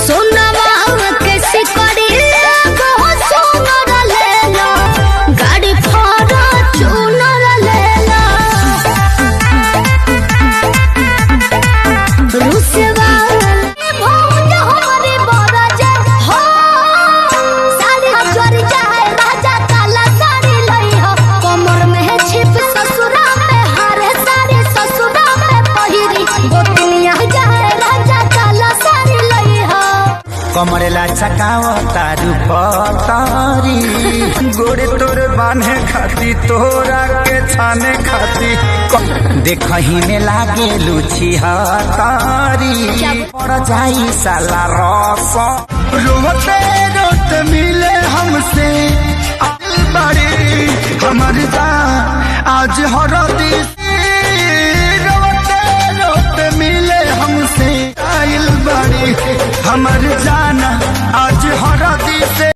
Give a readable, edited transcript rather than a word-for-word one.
सोनवा कैसी करी सोनर लेला गाड़ी फारा चूनर लेला रुसवा भौज हमारी बरज हो साड़ी चोरी जाए राजा काला साड़ी लई हो कमर में है छिप ससुरा में हारे साड़ी ससुरा में पहिरी गोतनिया जाए राजा काला साड़ी लई हो कमरेला चकाव तारू पतारी गोरे तोर बांधे खाती तोरा के छाने खाती देखही में लागे लुची हतारी पड़ जाई साला रस रोते रोते मिले हमसे बड़ी हमर जान आज हरदी रोते रोते मिले हमसे आइल बड़ी हमर जान आज